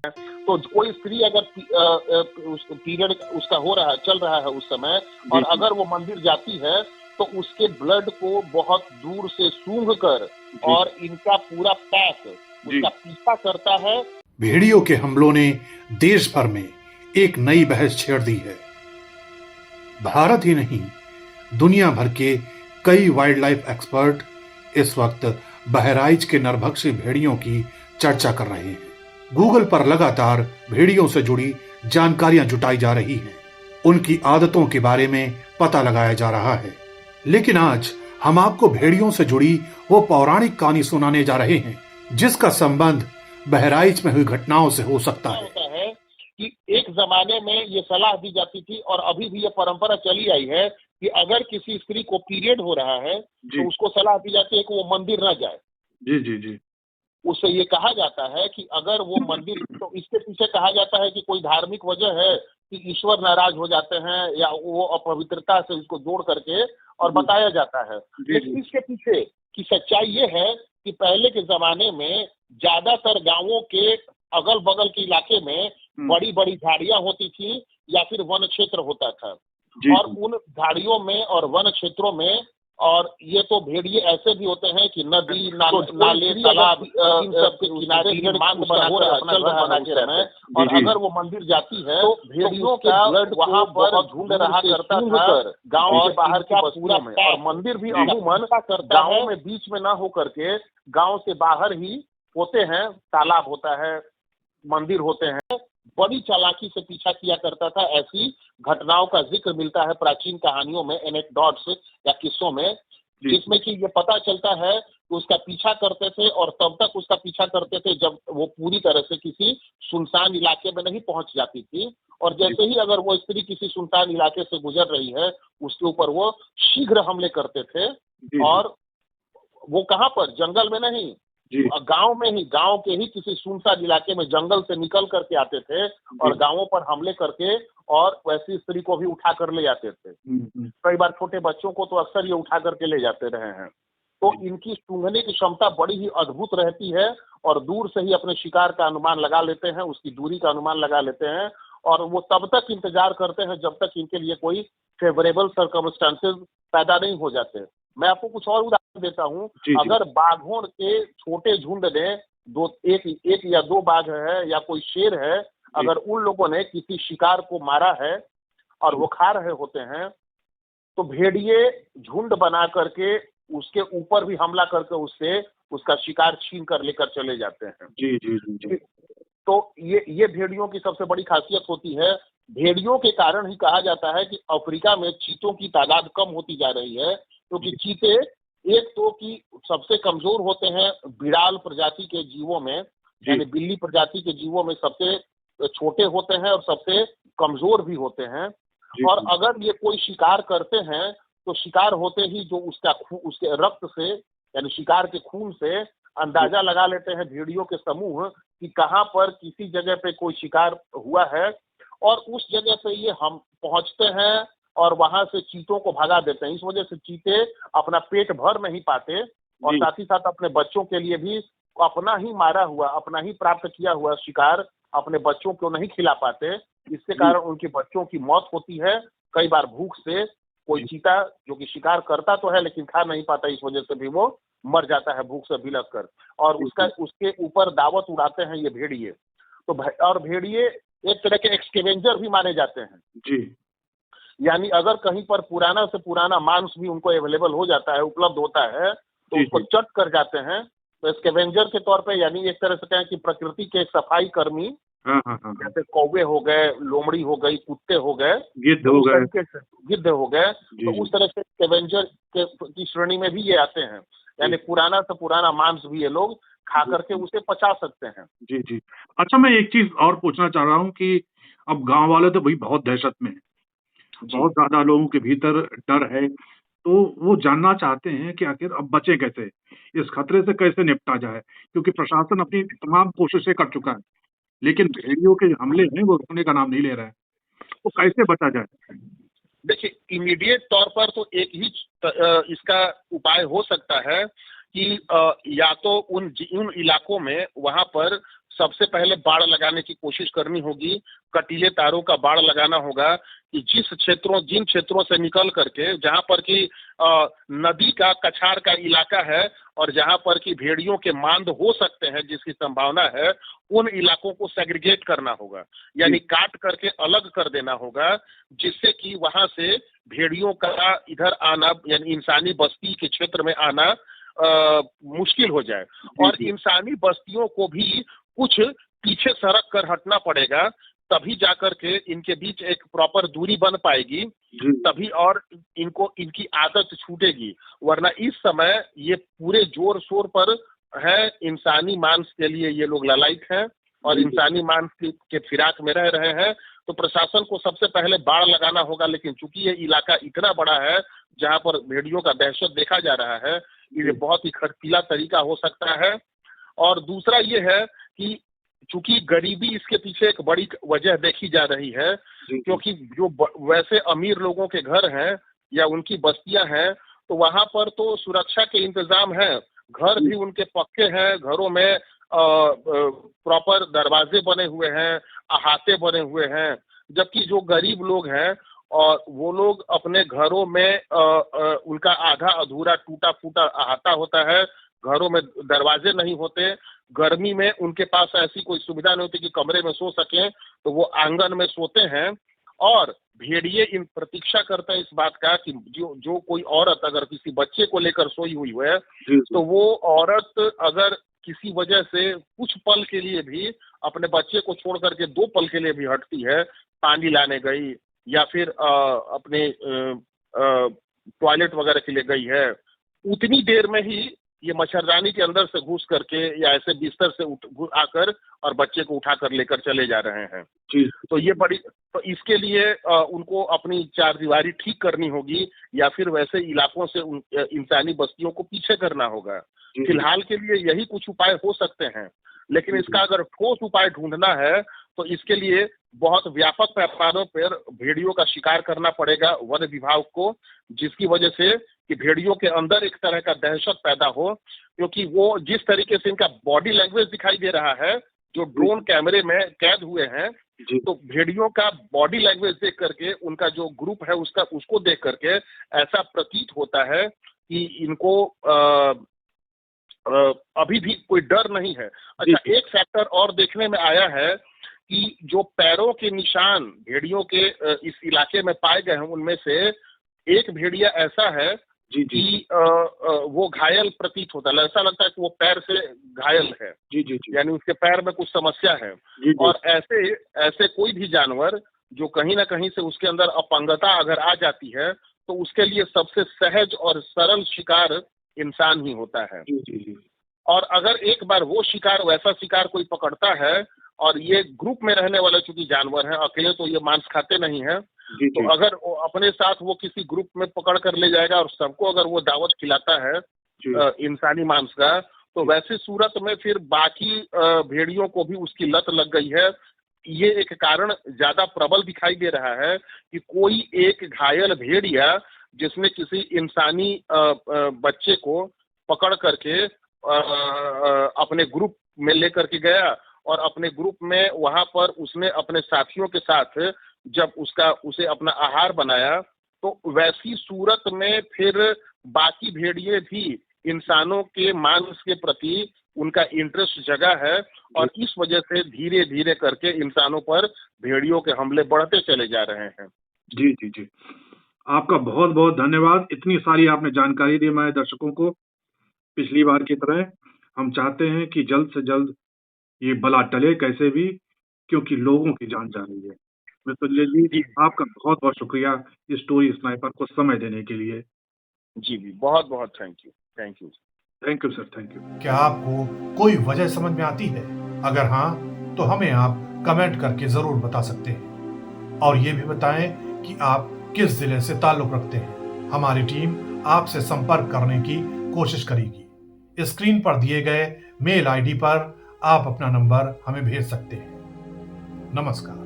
तो कोई स्त्री अगर पीरियड उसका हो रहा है, चल रहा है उस समय, और अगर वो मंदिर जाती है तो उसके ब्लड को बहुत दूर से सूंघ कर और इनका पूरा पैक उसका पीछा करता है। भेड़ियों के हमलों ने देश भर में एक नई बहस छेड़ दी है। भारत ही नहीं, दुनिया भर के कई वाइल्ड लाइफ एक्सपर्ट इस वक्त बहराइच के नरभक्षी भेड़ियों की चर्चा कर रहे हैं। गूगल पर लगातार भेड़ियों से जुड़ी जानकारियां जुटाई जा रही हैं, उनकी आदतों के बारे में पता लगाया जा रहा है। लेकिन आज हम आपको भेड़ियों से जुड़ी वो पौराणिक कहानी सुनाने जा रहे हैं जिसका संबंध बहराइच में हुई घटनाओं से हो सकता है। कि एक जमाने में ये सलाह दी जाती थी और अभी भी ये परंपरा चली आई है कि अगर किसी स्त्री को पीरियड हो रहा है तो उसको सलाह दी जाती है कि वो मंदिर न जाए। जी जी जी। उससे ये कहा जाता है कि अगर वो मंदिर, तो इसके पीछे कहा जाता है कि कोई धार्मिक वजह है कि ईश्वर नाराज हो जाते हैं या वो अपवित्रता से उसको जोड़ करके और बताया जाता है। लेकिन इसके पीछे की सच्चाई ये है कि पहले के जमाने में ज्यादातर गांवों के अगल बगल के इलाके में बड़ी बड़ी झाड़ियां होती थी या फिर वन क्षेत्र होता था, और उन झाड़ियों में और वन क्षेत्रों में, और ये तो भेड़िए ऐसे भी होते हैं कि नदी नाले तालाब इन सब के किनारे बांध बनाकर अपना घर बना के रहते हैं, और अगर वो मंदिर जाती है तो भेड़ियों का ब्लड वहाँ पर झूम रहा करता था गाँव के बाहर की बस्तियों में। और मंदिर भी अमूमन गाँव में बीच में न हो करके गाँव से बाहर ही होते हैं, तालाब होता है, मंदिर होते हैं। बड़ी चालाकी से पीछा किया करता था। ऐसी घटनाओं का जिक्र मिलता है प्राचीन कहानियों में, एनेक्डोट्स या किस्सों में, जिसमें कि ये पता चलता है कि उसका पीछा करते थे और तब तक उसका पीछा करते थे जब वो पूरी तरह से किसी सुनसान इलाके में नहीं पहुंच जाती थी। और जैसे ही अगर वो स्त्री किसी सुनसान इलाके से गुजर रही है उसके ऊपर वो शीघ्र हमले करते थे। और वो कहाँ पर, जंगल में नहीं, गांव में ही, गांव के ही किसी सुनसान इलाके में जंगल से निकल करके आते थे और गांवों पर हमले करके और वैसी स्त्री को भी उठा कर ले जाते थे। कई बार छोटे बच्चों को तो अक्सर ये उठा करके ले जाते रहे हैं। तो इनकी सूंघने की क्षमता बड़ी ही अद्भुत रहती है और दूर से ही अपने शिकार का अनुमान लगा लेते हैं, उसकी दूरी का अनुमान लगा लेते हैं, और वो तब तक इंतजार करते हैं जब तक इनके लिए कोई फेवरेबल सर्कमस्टांसेस पैदा नहीं हो जाते। मैं आपको कुछ और उदाहरण देता हूँ। अगर बाघों के छोटे झुंड ने एक या दो बाघ है या कोई शेर है, अगर उन लोगों ने किसी शिकार को मारा है और वो खा रहे होते हैं तो भेड़िए झुंड बना करके उसके ऊपर भी हमला करके उससे उसका शिकार छीन कर लेकर चले जाते हैं। जी जी जी। तो ये भेड़ियों की सबसे बड़ी खासियत होती है। भेड़ियों के कारण ही कहा जाता है कि अफ्रीका में चीतों की तादाद कम होती जा रही है, क्योंकि चीते एक तो कि सबसे कमजोर होते हैं बिड़ाल प्रजाति के जीवों में, यानी बिल्ली प्रजाति के जीवों में सबसे छोटे होते हैं और सबसे कमजोर भी होते हैं। और अगर ये कोई शिकार करते हैं तो शिकार होते ही जो उसके रक्त से, यानी शिकार के खून से अंदाजा लगा लेते हैं भेड़ियों के समूह कि कहाँ पर किसी जगह पे कोई शिकार हुआ है, और उस जगह पे ये हम पहुंचते हैं और वहां से चीतों को भगा देते हैं। इस वजह से चीते अपना पेट भर नहीं पाते और साथ ही साथ अपने बच्चों के लिए भी अपना ही मारा हुआ, अपना ही प्राप्त किया हुआ शिकार अपने बच्चों को नहीं खिला पाते। इसके कारण उनके बच्चों की मौत होती है, कई बार भूख से। कोई चीता जो कि शिकार करता तो है लेकिन खा नहीं पाता, इस वजह से भी वो मर जाता है भूख से बिलख कर, और उसके ऊपर दावत उड़ाते हैं ये भेड़िए। तो और भेड़िए एक तरह के एक्सकेवेंजर भी माने जाते हैं जी। यानी अगर कहीं पर पुराना से पुराना मांस भी उनको अवेलेबल हो जाता है, उपलब्ध होता है, तो उसको चट कर जाते हैं। तो स्कैवेंजर के तौर पे, यानी एक तरह से कहें कि प्रकृति के सफाई कर्मी, जैसे कौवे हो गए, लोमड़ी हो गई, कुत्ते हो गए, गिद्ध हो गए, तो उस तरह से स्कैवेंजर की श्रेणी में भी ये आते हैं। यानी पुराना से पुराना मांस भी ये लोग खा करके उसे पचा सकते हैं। जी जी। अच्छा, मैं एक चीज और पूछना चाह रहा हूँ कि अब गांव वाले तो भाई बहुत दहशत में है, बहुत ज्यादा लोगों के भीतर डर है, तो वो जानना चाहते हैं कि आखिर अब बचे कैसे, इस खतरे से कैसे निपटा जाए, क्योंकि प्रशासन अपनी तमाम कोशिशें कर चुका है लेकिन भेड़ियों के हमले हैं वो रुकने का नाम नहीं ले रहा है, तो कैसे बचा जाए? देखिए, इमीडिएट तौर पर तो एक ही इसका उपाय हो सकता है कि या तो उन इलाकों में वहां पर सबसे पहले बाड़ लगाने की कोशिश करनी होगी, कटीले तारों का बाड़ लगाना होगा कि जिन क्षेत्रों से निकल करके, जहां पर कि नदी का कछार का इलाका है और जहां पर कि भेड़ियों के मांद हो सकते हैं, जिसकी संभावना है, उन इलाकों को सेग्रीगेट करना होगा, यानी काट करके अलग कर देना होगा, जिससे कि वहां से भेड़ियों का इधर आना, यानी इंसानी बस्ती के क्षेत्र में आना मुश्किल हो जाए। और इंसानी बस्तियों को भी कुछ पीछे सरक कर हटना पड़ेगा, तभी जाकर के इनके बीच एक प्रॉपर दूरी बन पाएगी, तभी और इनकी आदत छूटेगी। वरना इस समय ये पूरे जोर शोर पर है, इंसानी मांस के लिए ये लोग ललायत हैं और इंसानी मांस के फिराक में रह रहे हैं। तो प्रशासन को सबसे पहले बाड़ लगाना होगा, लेकिन चूंकि ये इलाका इतना बड़ा है जहां पर भेड़ियों का दहशत देखा जा रहा है, ये बहुत ही खर्चीला तरीका हो सकता है। और दूसरा ये है कि चूंकि गरीबी इसके पीछे एक बड़ी वजह देखी जा रही है, क्योंकि जो वैसे अमीर लोगों के घर हैं या उनकी बस्तियां हैं, तो वहां पर तो सुरक्षा के इंतजाम है, घर भी उनके पक्के हैं, घरों में प्रॉपर दरवाजे बने हुए हैं, अहाते बने हुए हैं। जबकि जो गरीब लोग हैं और वो लोग अपने घरों में उनका आधा अधूरा टूटा फूटा अहाता होता है, घरों में दरवाजे नहीं होते, गर्मी में उनके पास ऐसी कोई सुविधा नहीं होती कि कमरे में सो सकें, तो वो आंगन में सोते हैं। और भेड़िए इन प्रतीक्षा करते हैं इस बात का कि जो कोई औरत अगर किसी बच्चे को लेकर सोई हुई है, तो वो औरत अगर किसी वजह से कुछ पल के लिए भी अपने बच्चे को छोड़ करके 2 पल के लिए भी हटती है, पानी लाने गई या फिर अपने टॉयलेट वगैरह के लिए गई है, उतनी देर में ही ये मच्छरदानी के अंदर से घुस करके या ऐसे बिस्तर से आकर और बच्चे को उठाकर लेकर चले जा रहे हैं। तो ये तो इसके लिए उनको अपनी चारदीवारी ठीक करनी होगी या फिर वैसे इलाकों से इंसानी बस्तियों को पीछे करना होगा। फिलहाल के लिए यही कुछ उपाय हो सकते हैं, लेकिन इसका अगर ठोस उपाय ढूंढना है तो इसके लिए बहुत व्यापक पैमानों पर भेड़ियों का शिकार करना पड़ेगा वन विभाग को, जिसकी वजह से कि भेड़ियों के अंदर एक तरह का दहशत पैदा हो, क्योंकि वो जिस तरीके से इनका बॉडी लैंग्वेज दिखाई दे रहा है, जो ड्रोन कैमरे में कैद हुए हैं, तो भेड़ियों का बॉडी लैंग्वेज देख करके, उनका जो ग्रुप है उसको देख करके ऐसा प्रतीत होता है कि इनको अभी भी कोई डर नहीं है। अच्छा, एक फैक्टर और देखने में आया है कि जो पैरों के निशान भेड़ियों के इस इलाके में पाए गए हैं, उनमें से एक भेड़िया ऐसा है कि वो घायल प्रतीत होता है, ऐसा लगता है कि वो पैर से घायल है, यानी उसके पैर में कुछ समस्या है। और ऐसे कोई भी जानवर जो कहीं ना कहीं से उसके अंदर अपंगता अगर आ जाती है, तो उसके लिए सबसे सहज और सरल शिकार इंसान ही होता है। और अगर एक बार वो शिकार, वैसा शिकार कोई पकड़ता है, और ये ग्रुप में रहने वाले चूंकि जानवर हैं, अकेले तो ये मांस खाते नहीं हैं, तो अगर अपने साथ वो किसी ग्रुप में पकड़ कर ले जाएगा और सबको अगर वो दावत खिलाता है इंसानी मांस का, तो वैसी सूरत में फिर बाकी भेड़ियों को भी उसकी लत लग गई है। ये एक कारण ज्यादा प्रबल दिखाई दे रहा है कि कोई एक घायल भेड़िया जिसने किसी इंसानी बच्चे को पकड़ करके अपने ग्रुप में लेकर के गया और अपने ग्रुप में वहां पर उसने अपने साथियों के साथ जब उसे अपना आहार बनाया, तो वैसी सूरत में फिर बाकी भेड़िए भी इंसानों के मांस के प्रति उनका इंटरेस्ट जगा है, और इस वजह से धीरे धीरे करके इंसानों पर भेड़ियों के हमले बढ़ते चले जा रहे हैं। जी, आपका बहुत बहुत धन्यवाद। इतनी सारी आपने जानकारी दी हमारे दर्शकों को। पिछली बार की तरह हम चाहते हैं कि जल्द से जल्द ये बला टले कैसे भी, क्योंकि लोगों की जान जा रही है। मृत्युंजय जी, आपका बहुत बहुत शुक्रिया इस स्टोरी स्नाइपर को समय देने के लिए। जी, बहुत बहुत thank you sir, thank you. क्या आपको कोई वजह समझ में आती है? अगर हाँ, तो हमें आप कमेंट करके जरूर बता सकते हैं, और ये भी बताएं कि आप किस जिले से ताल्लुक रखते हैं। हमारी टीम आपसे संपर्क करने की कोशिश करेगी। स्क्रीन पर दिए गए मेल आईडी पर आप अपना नंबर हमें भेज सकते हैं। नमस्कार।